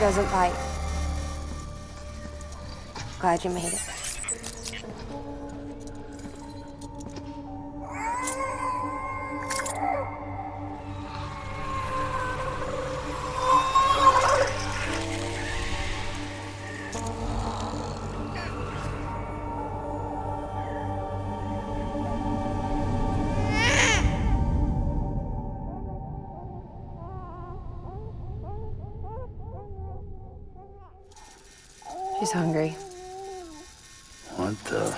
doesn't bite. Glad you made it. She's hungry. What the?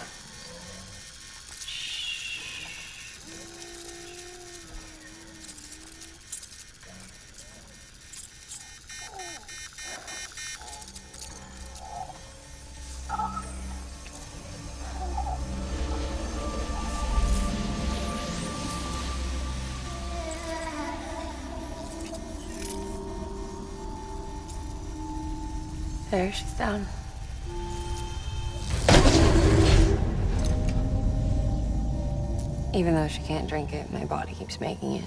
There, she's down. Even though she can't drink it, my body keeps making it.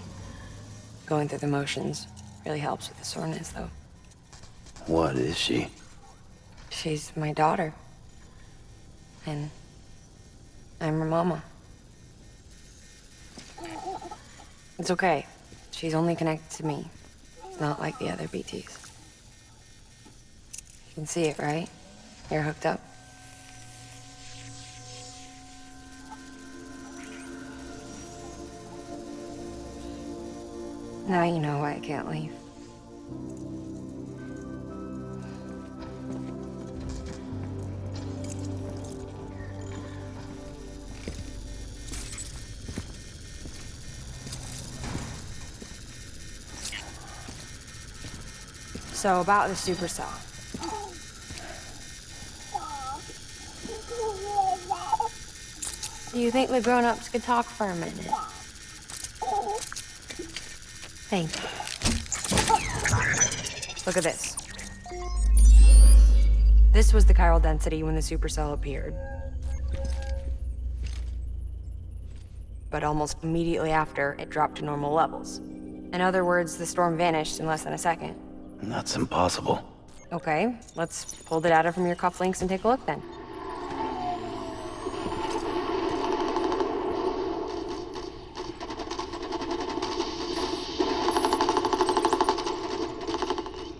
Going through the motions really helps with the soreness, though. What is she? She's my daughter. And I'm her mama. It's okay. She's only connected to me. Not like the other BTs. You can see it, right? You're hooked up. Now you know why I can't leave. So about the supercell. Do you think the grown-ups could talk for a minute? Thank you. Look at this. This was the chiral density when the supercell appeared. But almost immediately after, it dropped to normal levels. In other words, the storm vanished in less than a second. That's impossible. Okay, let's pull the data from your cufflinks and take a look then.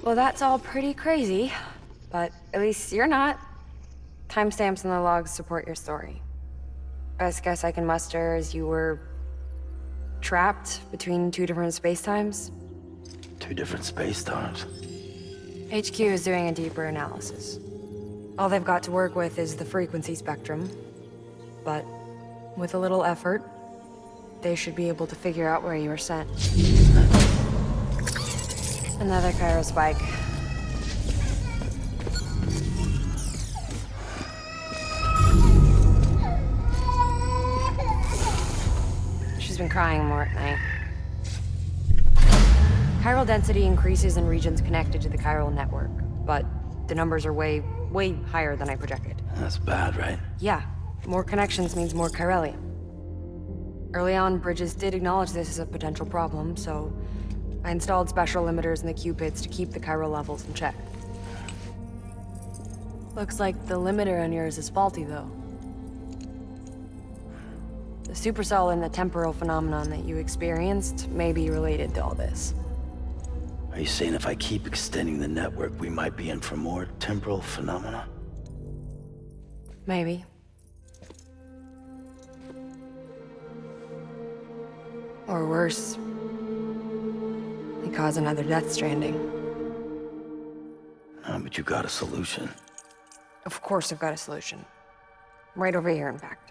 Well, that's all pretty crazy, but at least you're not. Timestamps in the logs support your story. Best guess I can muster is you were trapped between two different spacetimes. Two different space times. HQ is doing a deeper analysis. All they've got to work with is the frequency spectrum, but with a little effort, they should be able to figure out where you were sent. Another chiral spike. She's been crying more at night. Chiral density increases in regions connected to the chiral network, but the numbers are way higher than I projected. That's bad, right? Yeah, more connections means more chiralium. Early on, Bridges did acknowledge this as a potential problem, so I installed special limiters in the Q-pits to keep the chiral levels in check. Looks like the limiter on yours is faulty, though. The supercell and the temporal phenomenon that you experienced may be related to all this. Are you saying if I keep extending the network, we might be in for more temporal phenomena? Maybe. Or worse, they cause another Death Stranding. No, but you got a solution. Of course I've got a solution. Right over here, in fact.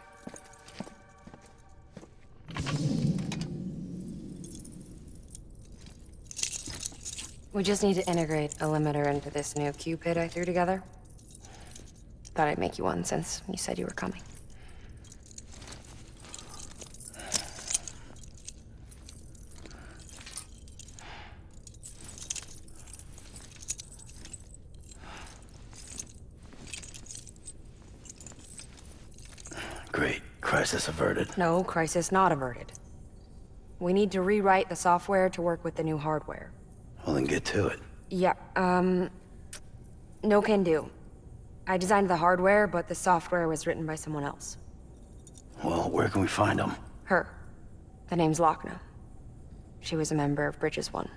We just need to integrate a limiter into this new Q-pit I threw together. Thought I'd make you one since you said you were coming. Great. Crisis averted. No, crisis not averted. We need to rewrite the software to work with the new hardware. Well, then get to it. Yeah, No can do. I designed the hardware, but the software was written by someone else. Well, where can we find them? Her. The name's Lochna. She was a member of Bridges 1.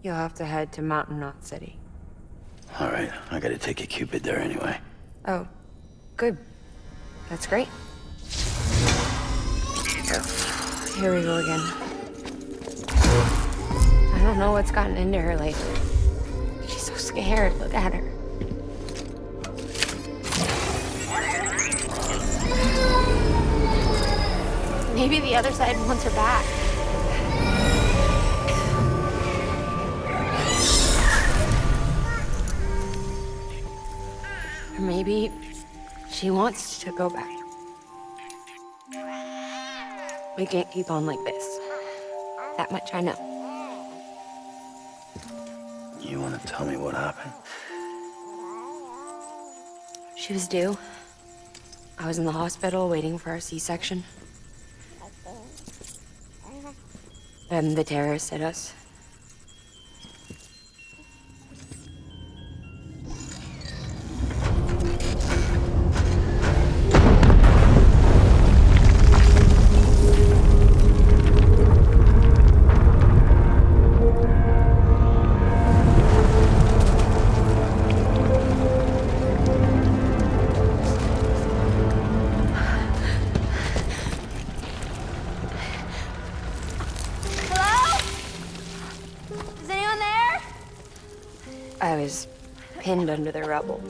You'll have to head to Mountain Knot City. All right, I gotta take a Cupid there anyway. Oh, good. That's great. Here we go again. I don't know what's gotten into her lately. She's so scared. Look at her. Maybe the other side wants her back. Or maybe she wants to go back. We can't keep on like this. That much I know. You wanna tell me what happened? She was due. I was in the hospital waiting for a C-section. And the terrorists hit us. I was pinned under the rubble.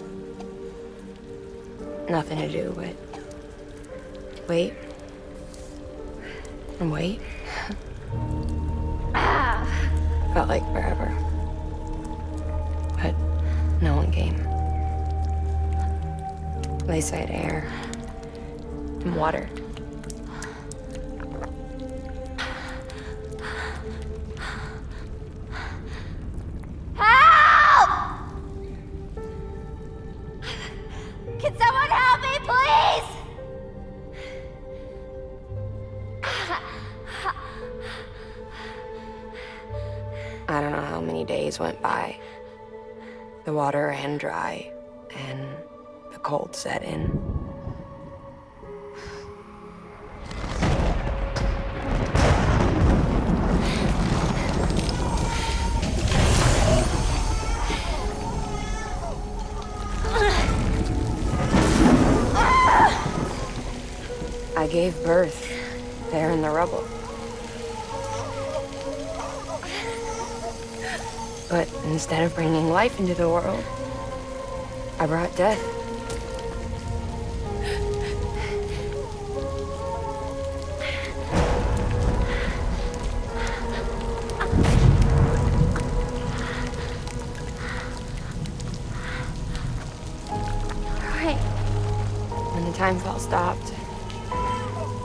Nothing to do but wait and wait. Felt like forever. But no one came. They said air and water. Can someone help me, please? I don't know how many days went by. The water ran dry, and the cold set in. I gave birth there in the rubble. But instead of bringing life into the world, I brought death. Right. When the time fall stopped,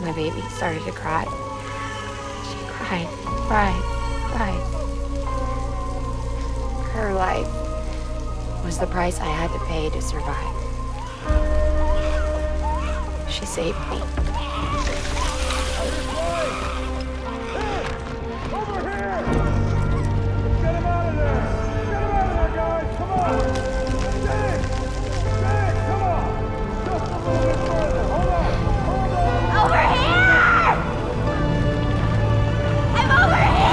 my baby started to cry. She cried, cried, cried. Her life was the price I had to pay to survive. She saved me. Over here! Get him out of there! Get him out of there, guys! Come on! Get in! Get in! Come on! Just a little bit further. Hold on! Hold on! Over here! I'm over here!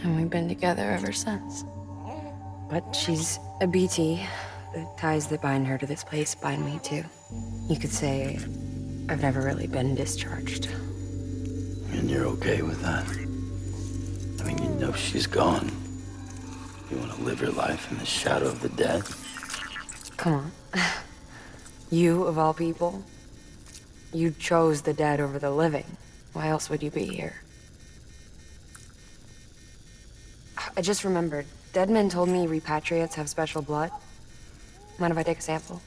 And we've been together ever since. But she's a BT. The ties that bind her to this place bind me too. You could say I've never really been discharged. And you're okay with that? I mean, you know she's gone. You want to live your life in the shadow of the dead? Come on. You, of all people, you chose the dead over the living. Why else would you be here? I just remembered. Dead men told me repatriates have special blood. Mind if I take a sample?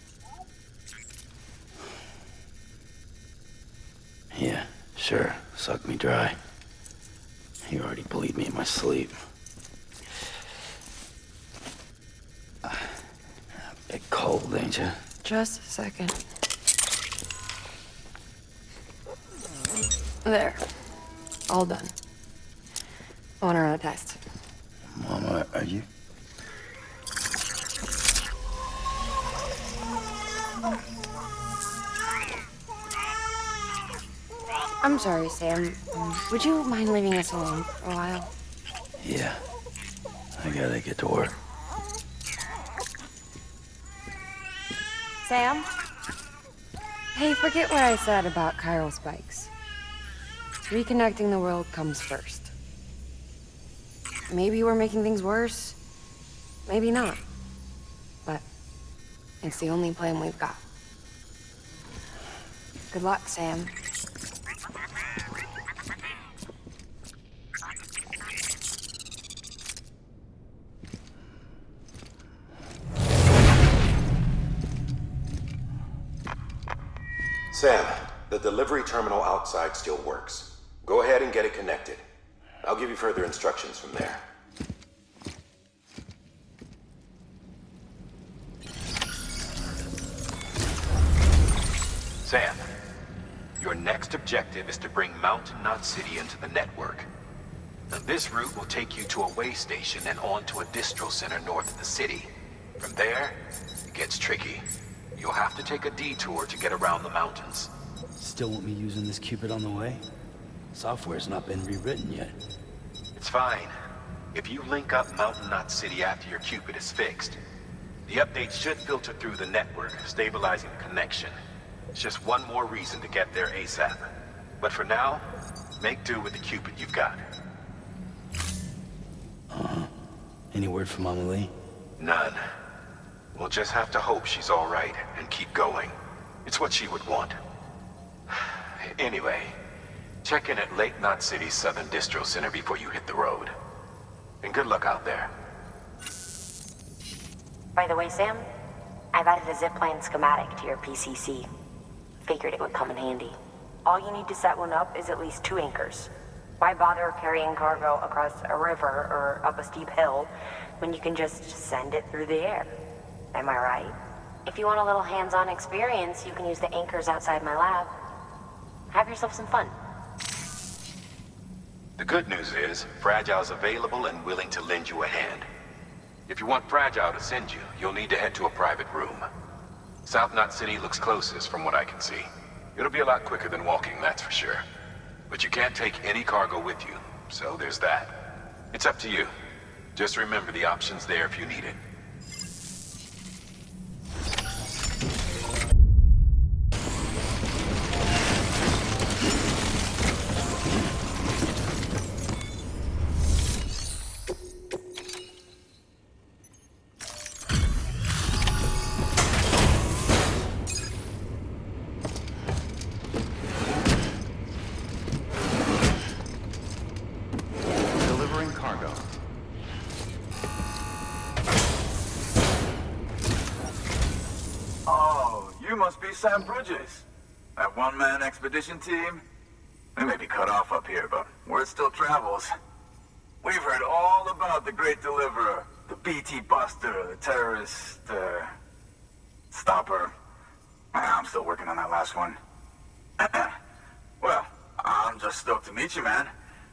Yeah, sure. Suck me dry. You already bleed me in my sleep. A bit cold, ain't you? Just a second. There. All done. I want to run a test. Mama, are you? I'm sorry, Sam. Would you mind leaving us alone for a while? Yeah. I gotta get to work. Sam? Hey, forget what I said about chiral spikes. Reconnecting the world comes first. Maybe we're making things worse. Maybe not. But it's the only plan we've got. Good luck, Sam. Sam, the delivery terminal outside still works. Go ahead and get it connected. I'll give you further instructions from there. Sam, your next objective is to bring Mountain Knot City into the network. Now, this route will take you to a way station and on to a distro center north of the city. From there, it gets tricky. You'll have to take a detour to get around the mountains. Still want me using this Cupid on the way? Software's not been rewritten yet. It's fine. If you link up Mountain Knot City after your Cupid is fixed, the updates should filter through the network, stabilizing the connection. It's just one more reason to get there ASAP. But for now, make do with the Cupid you've got. Any word from Mama Lee? None. We'll just have to hope she's all right and keep going. It's what she would want. Anyway, check in at Lake Knot City's Southern Distro Center before you hit the road. And good luck out there. By the way, Sam, I've added a zipline schematic to your PCC. Figured it would come in handy. All you need to set one up is at least 2 anchors. Why bother carrying cargo across a river or up a steep hill when you can just send it through the air? Am I right? If you want a little hands-on experience, you can use the anchors outside my lab. Have yourself some fun. The good news is, Fragile's available and willing to lend you a hand. If you want Fragile to send you, you'll need to head to a private room. South Knot City looks closest from what I can see. It'll be a lot quicker than walking, that's for sure. But you can't take any cargo with you, so there's that. It's up to you. Just remember the option's there if you need it. Sam Bridges. That one-man expedition team? We may be cut off up here, but word still travels. We've heard all about the Great Deliverer, the BT Buster, the terrorist, stopper. I'm still working on that last one. Well, I'm just stoked to meet you, man.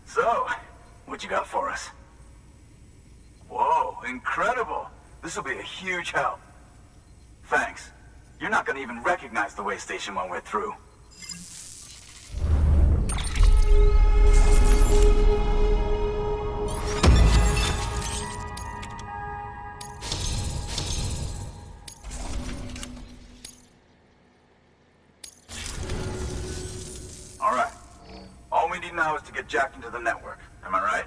So, what you got for us? Whoa, incredible. This will be a huge help. Thanks. You're not gonna even recognize the way station when we're through. All right. All we need now is to get jacked into the network. Am I right?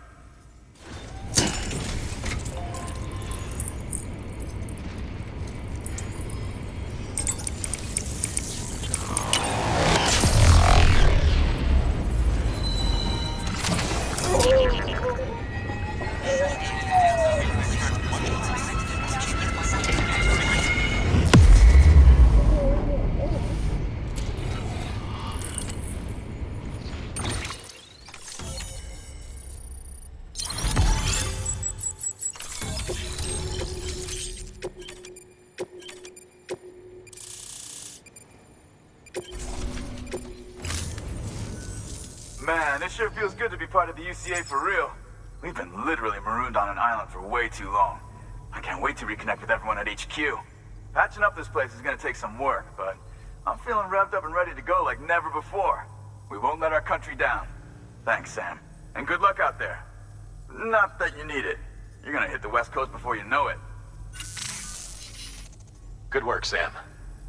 Man, it sure feels good to be part of the UCA for real. We've been literally marooned on an island for way too long. I can't wait to reconnect with everyone at HQ. Patching up this place is gonna take some work, but I'm feeling revved up and ready to go like never before. We won't let our country down. Thanks, Sam. And good luck out there. Not that you need it. You're gonna hit the West Coast before you know it. Good work, Sam.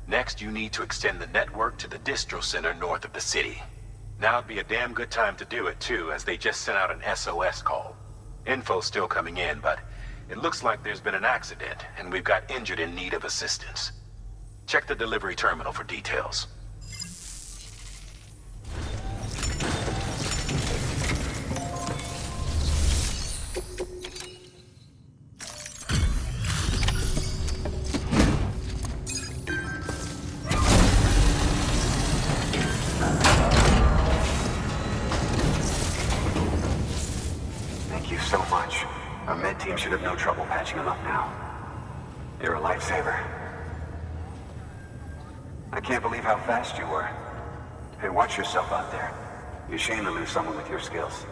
Next, you need to extend the network to the distro center north of the city. Now would be a damn good time to do it, too, as they just sent out an SOS call. Info's still coming in, but it looks like there's been an accident, and we've got injured in need of assistance. Check the delivery terminal for details. Thank you so much. Our med team should have no trouble patching him up now. You're a lifesaver. I can't believe how fast you were. Hey, watch yourself out there. You're ashamed to lose someone with your skills.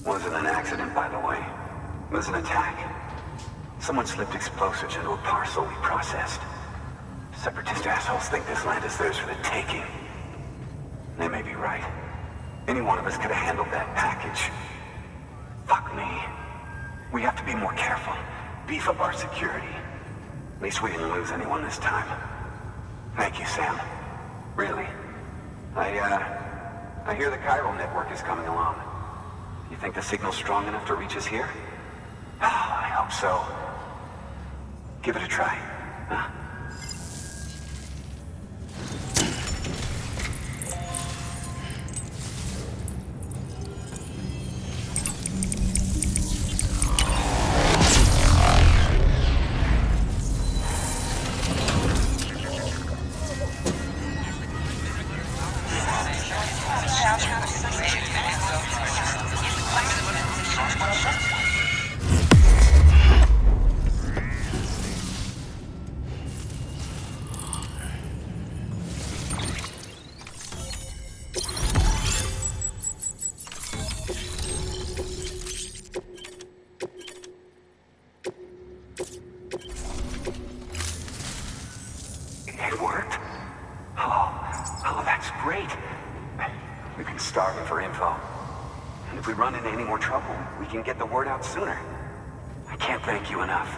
Wasn't an accident, by the way. It was an attack. Someone slipped explosives into a parcel we processed. Separatist assholes think this land is theirs for the taking. They may be right. Any one of us could have handled that package. Fuck me. We have to be more careful. Beef up our security. At least we didn't lose anyone this time. Thank you, Sam. Really. I hear the chiral network is coming along. You think the signal's strong enough to reach us here? Oh, I hope so. Give it a try, huh? It worked? Oh, that's great. We've been starving for info. And if we run into any more trouble, we can get the word out sooner. I can't thank you enough.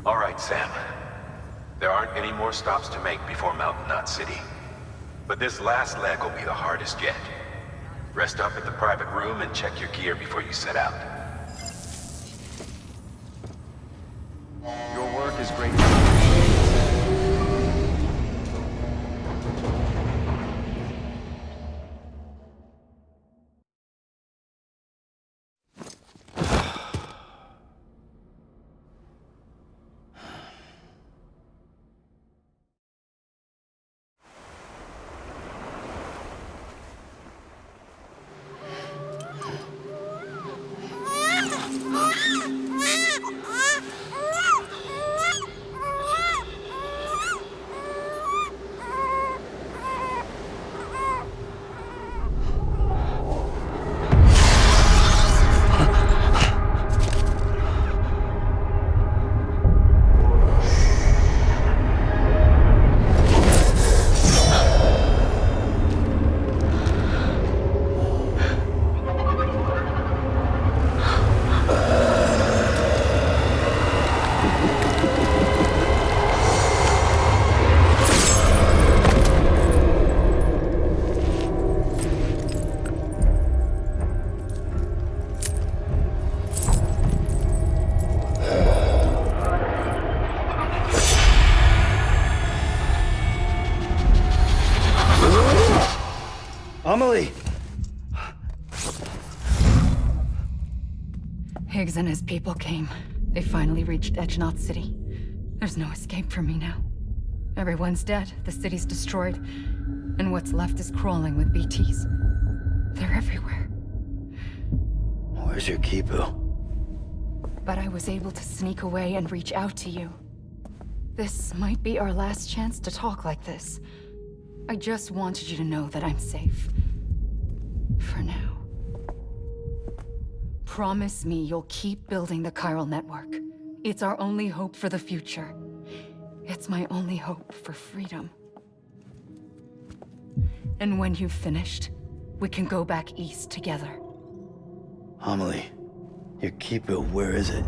All right, Sam. There aren't any more stops to make before Mountain Knot City. But this last leg will be the hardest yet. Rest up at the private room and check your gear before you set out. Your work is great. Amelie! Graves and his people came. They finally reached Edgenot City. There's no escape for me now. Everyone's dead, the city's destroyed, and what's left is crawling with BTs. They're everywhere. Where's your Kipu? But I was able to sneak away and reach out to you. This might be our last chance to talk like this. I just wanted you to know that I'm safe. For now. Promise me you'll keep building the chiral network. It's our only hope for the future. It's my only hope for freedom. And when you've finished, we can go back east together. Amelie, your Kipu, where is it?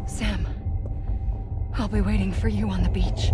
Sam, I'll be waiting for you on the beach.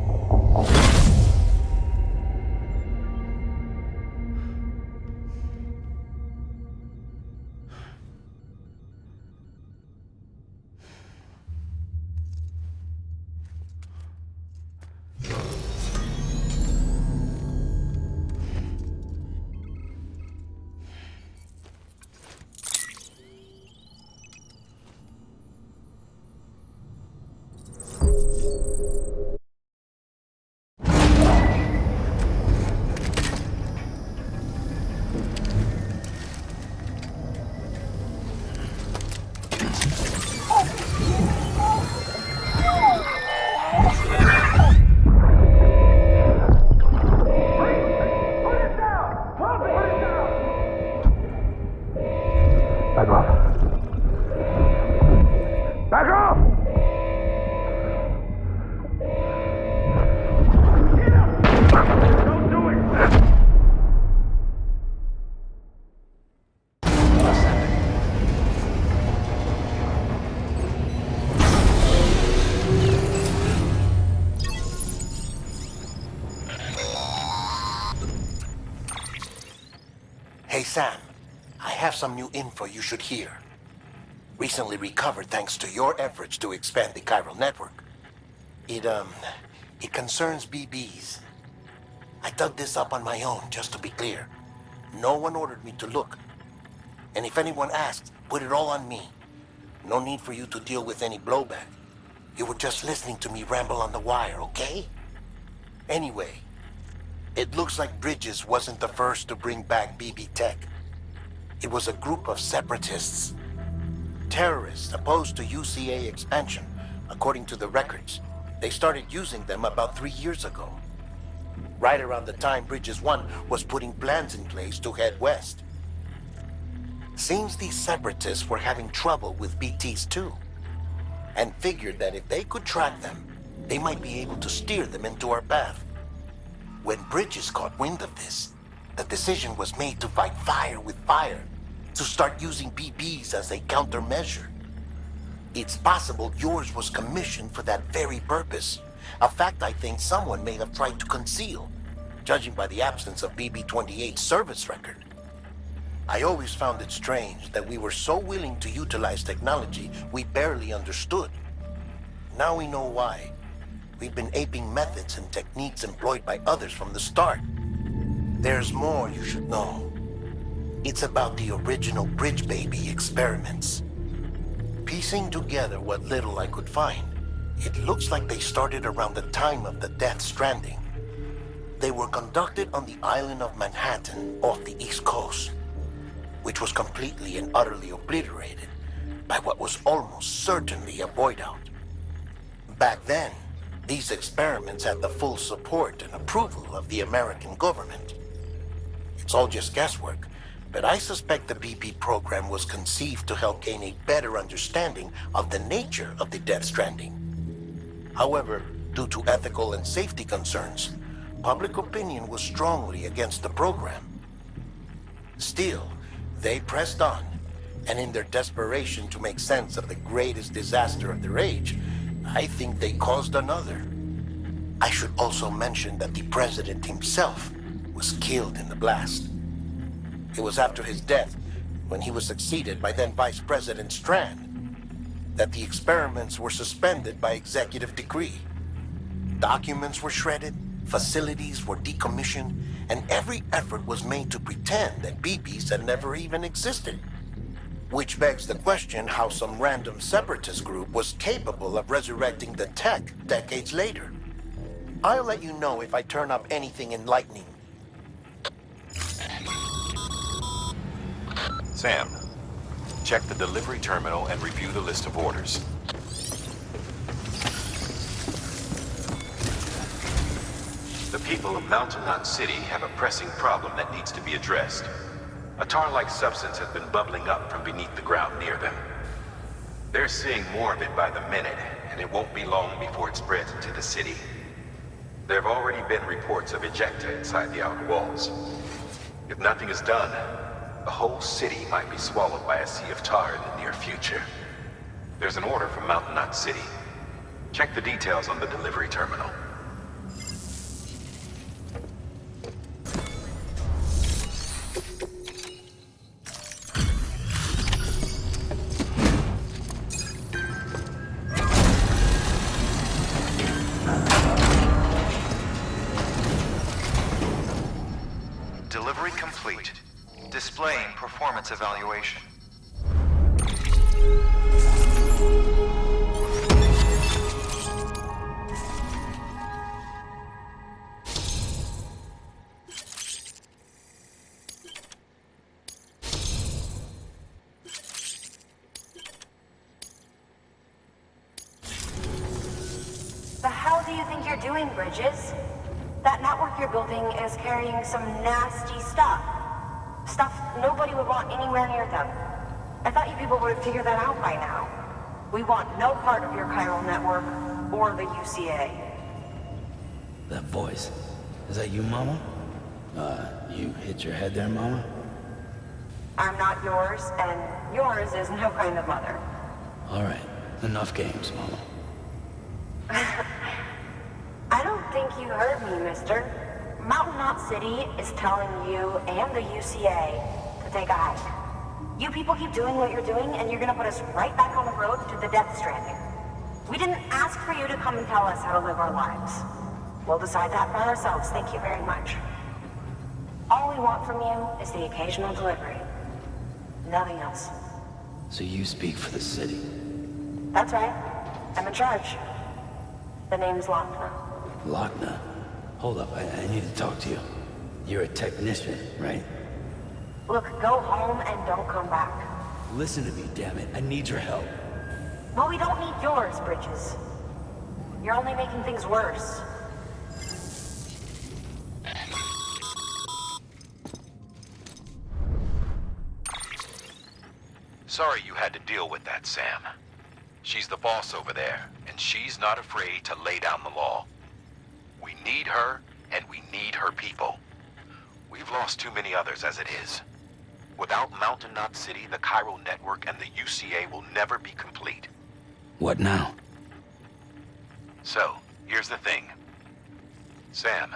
Back off. Back off! Don't do it! Hey, Sam. I have some new info you should hear. Recently recovered thanks to your efforts to expand the chiral network. It concerns BBs. I dug this up on my own, just to be clear. No one ordered me to look. And if anyone asks, put it all on me. No need for you to deal with any blowback. You were just listening to me ramble on the wire, okay? Anyway, it looks like Bridges wasn't the first to bring back BB tech. It was a group of separatists. Terrorists opposed to UCA expansion, according to the records. They started using them about 3 years ago. Right around the time Bridges 1 was putting plans in place to head west. Seems these separatists were having trouble with BTs too, and figured that if they could track them, they might be able to steer them into our path. When Bridges caught wind of this, the decision was made to fight fire with fire, to start using BBs as a countermeasure. It's possible yours was commissioned for that very purpose, a fact I think someone may have tried to conceal, judging by the absence of BB-28's service record. I always found it strange that we were so willing to utilize technology we barely understood. Now we know why. We've been aping methods and techniques employed by others from the start. There's more you should know. It's about the original Bridge Baby experiments. Piecing together what little I could find, it looks like they started around the time of the Death Stranding. They were conducted on the island of Manhattan off the East Coast, which was completely and utterly obliterated by what was almost certainly a void out. Back then, these experiments had the full support and approval of the American government. It's all just guesswork, but I suspect the BB program was conceived to help gain a better understanding of the nature of the Death Stranding. However, due to ethical and safety concerns, public opinion was strongly against the program. Still, they pressed on, and in their desperation to make sense of the greatest disaster of their age, I think they caused another. I should also mention that the president himself was killed in the blast. It was after his death, when he was succeeded by then Vice President Strand, that the experiments were suspended by executive decree. Documents were shredded, Facilities were decommissioned, and every effort was made to pretend that BBs had never even existed. Which begs the question how some random separatist group was capable of resurrecting the tech decades later. I'll let you know if I turn up anything enlightening. Sam, check the delivery terminal and review the list of orders. The people of Mountain Knot City have a pressing problem that needs to be addressed. A tar-like substance has been bubbling up from beneath the ground near them. They're seeing more of it by the minute, and it won't be long before it spreads into the city. There have already been reports of ejecta inside the outer walls. If nothing is done, the whole city might be swallowed by a sea of tar in the near future. There's an order from Mountain Knot City. Check the details on the delivery terminal. Delivery complete. Displaying performance evaluation. The hell do you think you're doing, Bridges? That network you're building is carrying some nasty stuff. Stuff nobody would want anywhere near them. I thought you people would have figured that out by now. We want no part of your chiral network or the UCA. That voice. Is that you, Mama? You hit your head there, Mama? I'm not yours, and yours is no kind of mother. All right. Enough games, Mama. I don't think you heard me, mister. Mountain Knot City is telling you and the UCA to take a hike. You people keep doing what you're doing, and you're gonna put us right back on the road to the Death Stranding. We didn't ask for you to come and tell us how to live our lives. We'll decide that for ourselves, thank you very much. All we want from you is the occasional delivery. Nothing else. So you speak for the city? That's right. I'm in charge. The name's Lochner. Lochner? Hold up, I need to talk to you. You're a technician, right? Look, go home and don't come back. Listen to me, damn it. I need your help. Well, we don't need yours, Bridges. You're only making things worse. Sorry you had to deal with that, Sam. She's the boss over there, and she's not afraid to lay down the law. We need her, and we need her people. We've lost too many others as it is. Without Mountain Knot City, the chiral network and the UCA will never be complete. What now? So, here's the thing. Sam,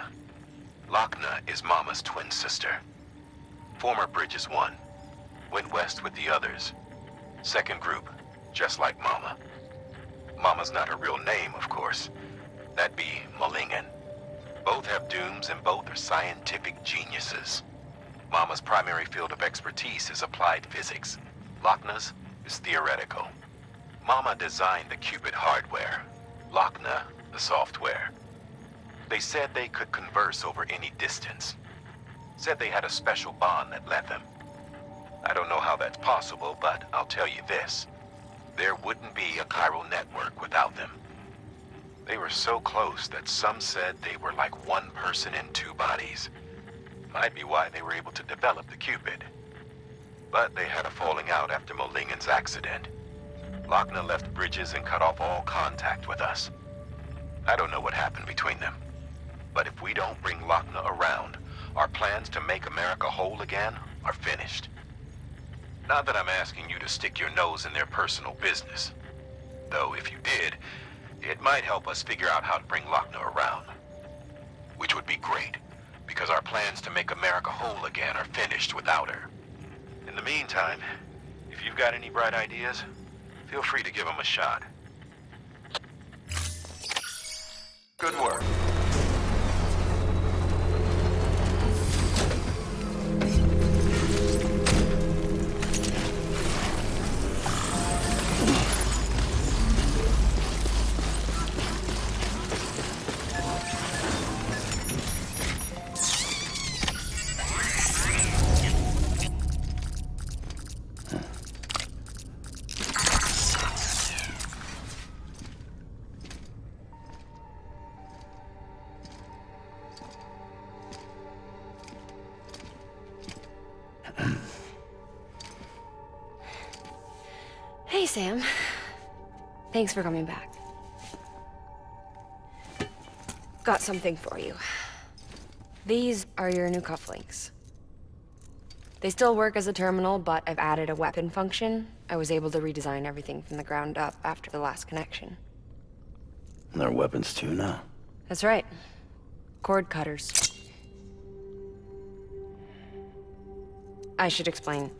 Lochner is Mama's twin sister. Former Bridges 1. Went west with the others. Second group, just like Mama. Mama's not her real name, of course. That'd be Mulligan. Both have dooms and both are scientific geniuses. Mama's primary field of expertise is applied physics. Lochner's is theoretical. Mama designed the qubit hardware. Lochner, the software. They said they could converse over any distance. Said they had a special bond that led them. I don't know how that's possible, but I'll tell you this. There wouldn't be a chiral network without them. They were so close that some said they were like one person in two bodies. Might be why they were able to develop the qubit. But they had a falling out after Mulligan's accident. Lochner left Bridges and cut off all contact with us. I don't know what happened between them. But if we don't bring Lochner around, our plans to make America whole again are finished. Not that I'm asking you to stick your nose in their personal business. Though if you did, it might help us figure out how to bring Lochner around. Which would be great, because our plans to make America whole again are finished without her. In the meantime, if you've got any bright ideas, feel free to give them a shot. Good work. Sam. Thanks for coming back. Got something for you. These are your new cufflinks. They still work as a terminal, but I've added a weapon function. I was able to redesign everything from the ground up after the last connection. And they're weapons too now. That's right. Cord cutters. I should explain.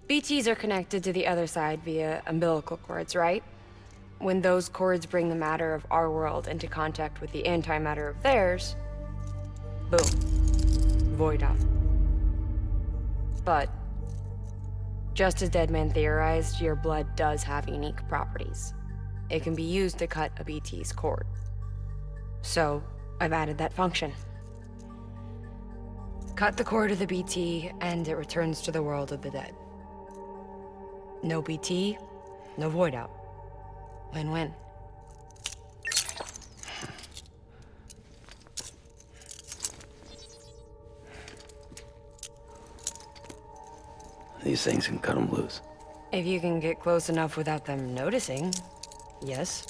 BTs are connected to the other side via umbilical cords, right? When those cords bring the matter of our world into contact with the antimatter of theirs, boom. Void out. But, just as Deadman theorized, your blood does have unique properties. It can be used to cut a BT's cord. So, I've added that function. Cut the cord of the BT, and it returns to the world of the dead. No BT, no void out. Win-win. These things can cut them loose. If you can get close enough without them noticing, yes.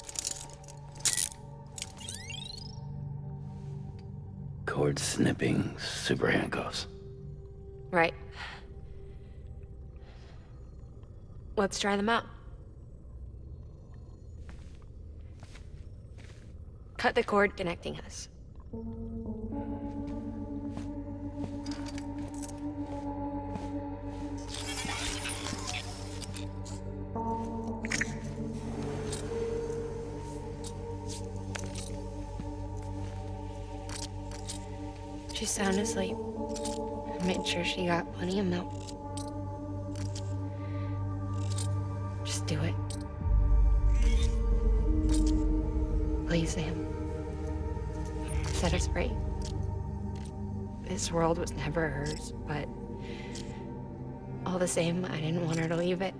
Cord snipping, super handcuffs. Right. Let's try them out. Cut the cord connecting us. She's sound asleep. I made sure she got plenty of milk. Just do it. Please, Sam. Set us free. This world was never hers, but all the same, I didn't want her to leave it.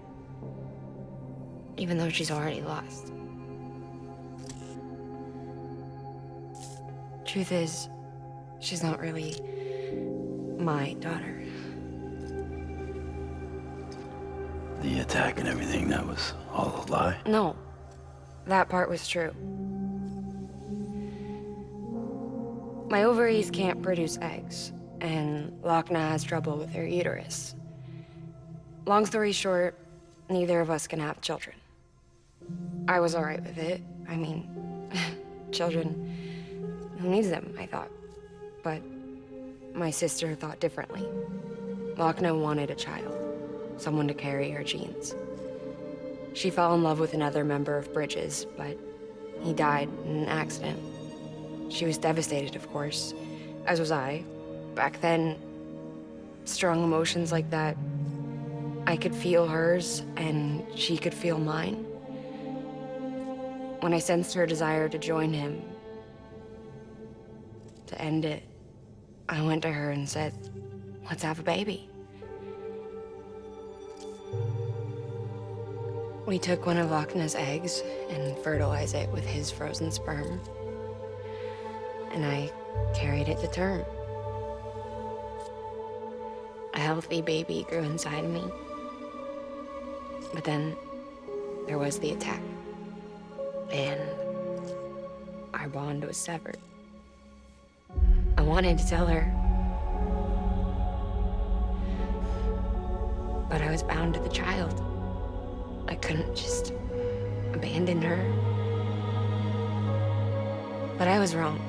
Even though she's already lost. Truth is, she's not really my daughter. The attack and everything, that was all a lie? No, that part was true. My ovaries can't produce eggs, and Lochna has trouble with her uterus. Long story short, neither of us can have children. I was alright with it. I mean, children, who needs them, I thought. But my sister thought differently. Lochna wanted a child, someone to carry her genes. She fell in love with another member of Bridges, but he died in an accident. She was devastated, of course, as was I. Back then, strong emotions like that, I could feel hers, and she could feel mine. When I sensed her desire to join him, to end it, I went to her and said, let's have a baby. We took one of Lochna's eggs and fertilized it with his frozen sperm. And I carried it to term. A healthy baby grew inside me. But then there was the attack. And our bond was severed. I wanted to tell her. But I was bound to the child. I couldn't just abandon her. But I was wrong.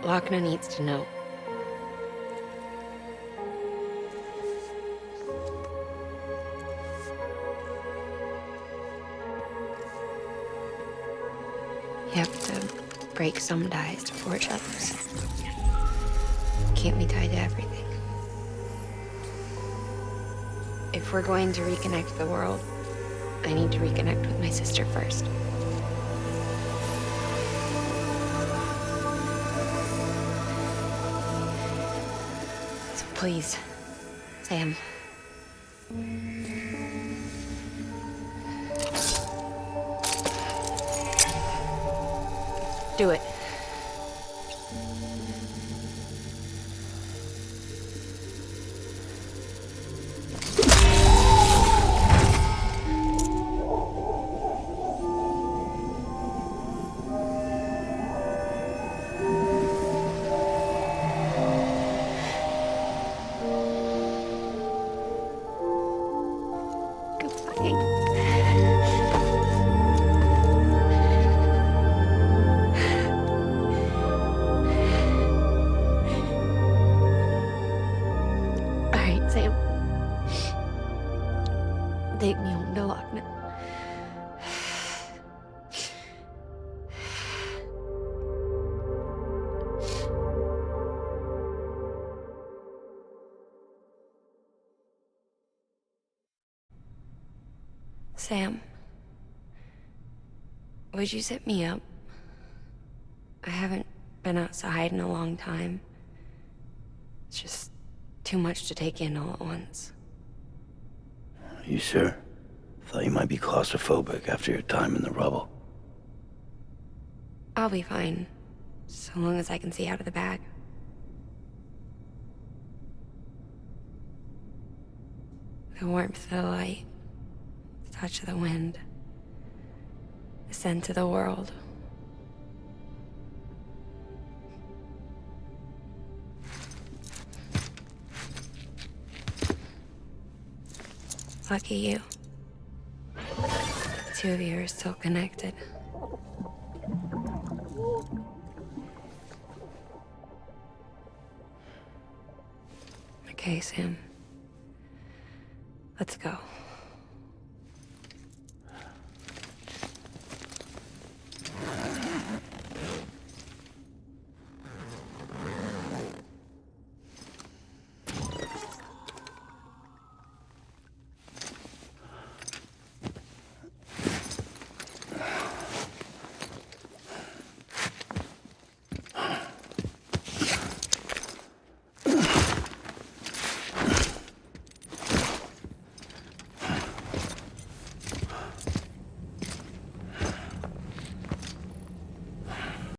Lochna needs to know. You have to break some ties to forge others. Can't be tied to everything. If we're going to reconnect the world, I need to reconnect with my sister first. So please, Sam. Do it. Alright, Sam. Take me home to Lockman. Sam, would you sit me up? I haven't been outside in a long time. It's just too much to take in all at once. You sure? Thought you might be claustrophobic after your time in the rubble. I'll be fine, so long as I can see out of the bag. The warmth of the light, the touch of the wind, the scent of the world. Lucky you. The two of you are still connected. Okay, Sam. Let's go.